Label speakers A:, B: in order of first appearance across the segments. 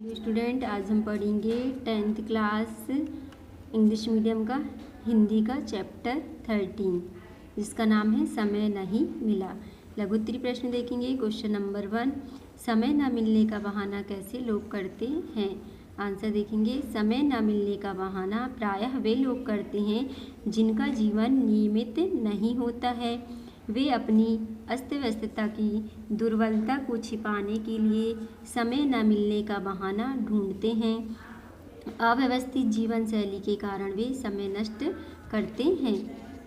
A: Student, आज हम पढ़ेंगे 10th क्लास इंग्लिश मीडियम का हिंदी का चैप्टर 13 जिसका नाम है समय नहीं मिला। लघुत्तरी प्रश्न देखेंगे। क्वेश्चन नंबर 1, समय न मिलने का बहाना कैसे लोग करते हैं। आंसर देखेंगे। समय न मिलने का बहाना प्रायः वे लोग करते हैं जिनका जीवन नियमित नहीं होता है। वे अपनी अस्त व्यस्तता की दुर्बलता को छिपाने के लिए समय न मिलने का बहाना ढूंढते हैं। अव्यवस्थित जीवन शैली के कारण वे समय नष्ट करते हैं।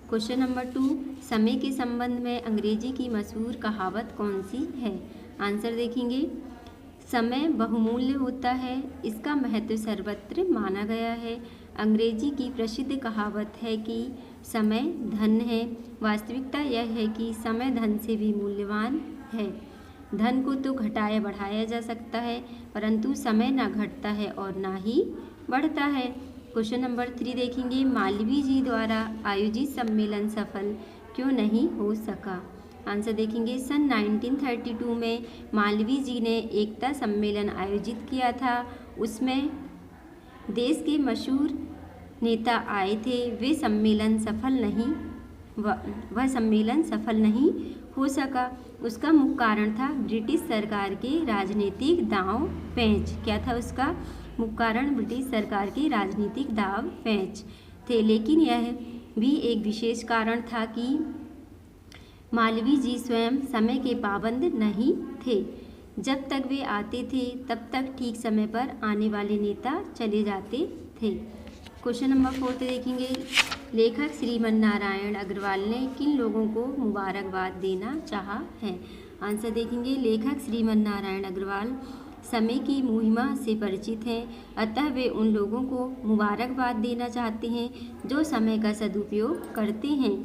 A: क्वेश्चन नंबर 2, समय के संबंध में अंग्रेजी की मशहूर कहावत कौन सी है। आंसर देखेंगे। समय बहुमूल्य होता है, इसका महत्व सर्वत्र माना गया है। अंग्रेजी की प्रसिद्ध कहावत है कि समय धन है। वास्तविकता यह है कि समय धन से भी मूल्यवान है। धन को तो घटाया बढ़ाया जा सकता है, परंतु समय ना घटता है और ना ही बढ़ता है। क्वेश्चन नंबर 3 देखेंगे। मालवीय जी द्वारा आयोजित सम्मेलन सफल क्यों नहीं हो सका। आंसर देखेंगे। सन 1932 में मालवीय जी ने एकता सम्मेलन आयोजित किया था। उसमें देश के मशहूर नेता आए थे। वह सम्मेलन सफल नहीं हो सका। उसका मुख्य कारण था ब्रिटिश सरकार के राजनीतिक दांव पेंच। क्या था उसका मुख्य कारण? ब्रिटिश सरकार के राजनीतिक दांव पेंच थे। लेकिन यह भी एक विशेष कारण था कि मालवीय जी स्वयं समय के पाबंद नहीं थे। जब तक वे आते थे तब तक ठीक समय पर आने वाले नेता चले जाते थे। क्वेश्चन नंबर 4 देखेंगे। लेखक श्रीमन नारायण अग्रवाल ने किन लोगों को मुबारकबाद देना चाहा है। आंसर देखेंगे। लेखक श्रीमन नारायण अग्रवाल समय की महिमा से परिचित हैं, अतः वे उन लोगों को मुबारकबाद देना चाहते हैं जो समय का सदुपयोग करते हैं।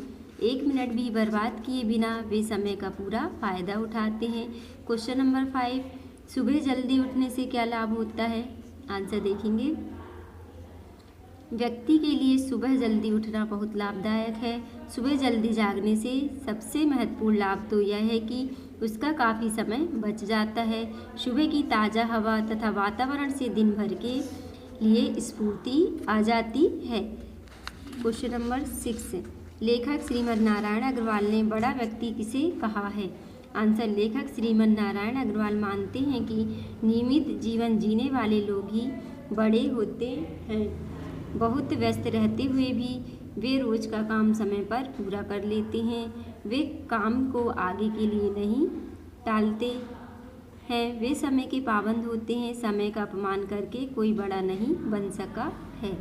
A: एक मिनट भी बर्बाद किए बिना वे समय का पूरा फायदा उठाते हैं। क्वेश्चन नंबर 5, सुबह जल्दी उठने से क्या लाभ होता है। आंसर देखेंगे। व्यक्ति के लिए सुबह जल्दी उठना बहुत लाभदायक है। सुबह जल्दी जागने से सबसे महत्वपूर्ण लाभ तो यह है कि उसका काफ़ी समय बच जाता है। सुबह की ताज़ा हवा तथा वातावरण से दिन भर के लिए स्फूर्ति आ जाती है। क्वेश्चन नंबर 6, लेखक श्रीमन नारायण अग्रवाल ने बड़ा व्यक्ति किसे कहा है। आंसर। लेखक श्रीमन नारायण अग्रवाल मानते हैं कि नियमित जीवन जीने वाले लोग ही बड़े होते हैं। बहुत व्यस्त रहते हुए भी वे रोज का काम समय पर पूरा कर लेते हैं। वे काम को आगे के लिए नहीं टालते हैं। वे समय के पाबंद होते हैं। समय का अपमान करके कोई बड़ा नहीं बन सका है।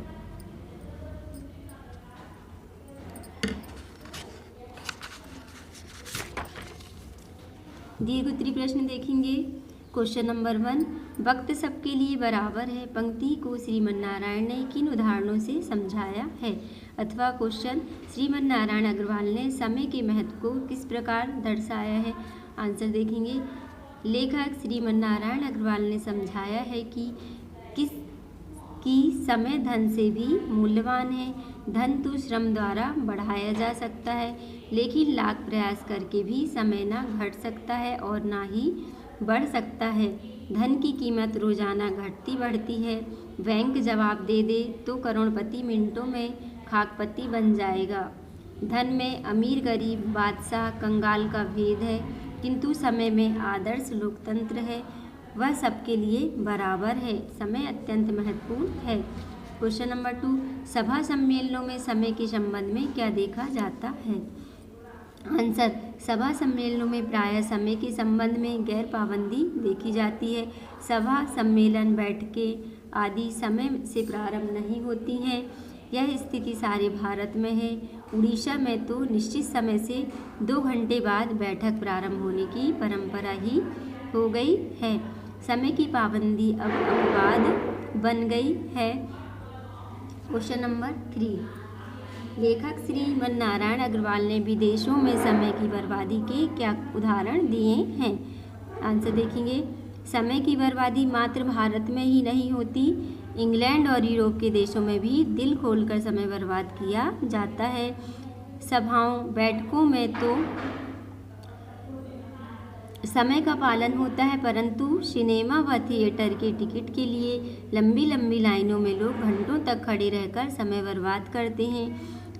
A: दीर्घोत्तरी प्रश्न देखेंगे। क्वेश्चन नंबर 1, वक्त सबके लिए बराबर है पंक्ति को श्रीमन नारायण ने किन उदाहरणों से समझाया है। अथवा क्वेश्चन, श्रीमन नारायण अग्रवाल ने समय के महत्व को किस प्रकार दर्शाया है। आंसर देखेंगे। लेखक श्रीमन नारायण अग्रवाल ने समझाया है कि समय धन से भी मूल्यवान है। धन तो श्रम द्वारा बढ़ाया जा सकता है, लेकिन लाख प्रयास करके भी समय ना घट सकता है और ना ही बढ़ सकता है। धन की कीमत रोजाना घटती बढ़ती है। बैंक जवाब दे दे तो करोड़पति मिनटों में खाकपति बन जाएगा। धन में अमीर गरीब बादशाह कंगाल का भेद है, किंतु समय में आदर्श लोकतंत्र है। वह सबके लिए बराबर है। समय अत्यंत महत्वपूर्ण है। क्वेश्चन नंबर 2, सभा सम्मेलनों में समय के संबंध में क्या देखा जाता है। आंसर। सभा सम्मेलनों में प्रायः समय के संबंध में गैर पाबंदी देखी जाती है। सभा सम्मेलन बैठकें आदि समय से प्रारंभ नहीं होती हैं। यह स्थिति सारे भारत में है। उड़ीसा में तो निश्चित समय से 2 घंटे बाद बैठक प्रारंभ होने की परंपरा ही हो गई है। समय की पाबंदी अब अपवाद बन गई है। क्वेश्चन नंबर 3, लेखक श्रीमन नारायण अग्रवाल ने विदेशों में समय की बर्बादी के क्या उदाहरण दिए हैं। आंसर देखेंगे। समय की बर्बादी मात्र भारत में ही नहीं होती, इंग्लैंड और यूरोप के देशों में भी दिल खोलकर समय बर्बाद किया जाता है। सभाओं बैठकों में तो समय का पालन होता है, परंतु सिनेमा व थिएटर के टिकट के लिए लंबी लंबी लाइनों में लोग घंटों तक खड़े रहकर समय बर्बाद करते हैं।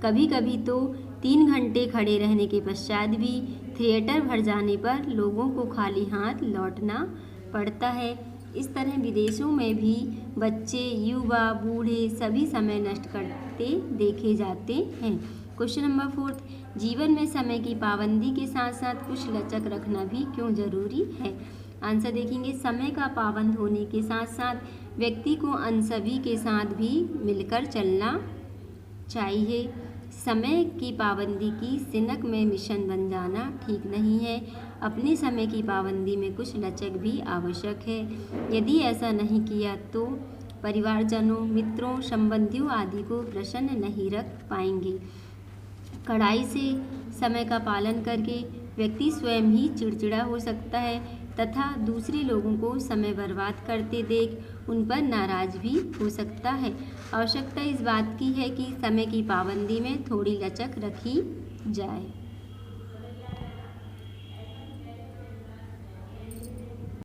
A: कभी कभी तो 3 घंटे खड़े रहने के पश्चात भी थिएटर भर जाने पर लोगों को खाली हाथ लौटना पड़ता है। इस तरह विदेशों में भी बच्चे, युवा, बूढ़े सभी समय नष्ट करते देखे जाते हैं। क्वेश्चन नंबर 4, जीवन में समय की पाबंदी के साथ साथ कुछ लचक रखना भी क्यों जरूरी है? आंसर देखेंगे, समय का पाबंद होने के साथ साथ व्यक्ति को अन्य सभी के साथ भी मिलकर चलना चाहिए। समय की पाबंदी की सिनक में मिशन बन जाना ठीक नहीं है। अपने समय की पाबंदी में कुछ लचक भी आवश्यक है। यदि ऐसा नहीं किया तो परिवारजनों, मित्रों, संबंधियों आदि को प्रसन्न नहीं रख पाएंगे। कड़ाई से समय का पालन करके व्यक्ति स्वयं ही चिड़चिड़ा हो सकता है तथा दूसरे लोगों को समय बर्बाद करते देख उन पर नाराज भी हो सकता है। आवश्यकता इस बात की है कि समय की पाबंदी में थोड़ी लचक रखी जाए।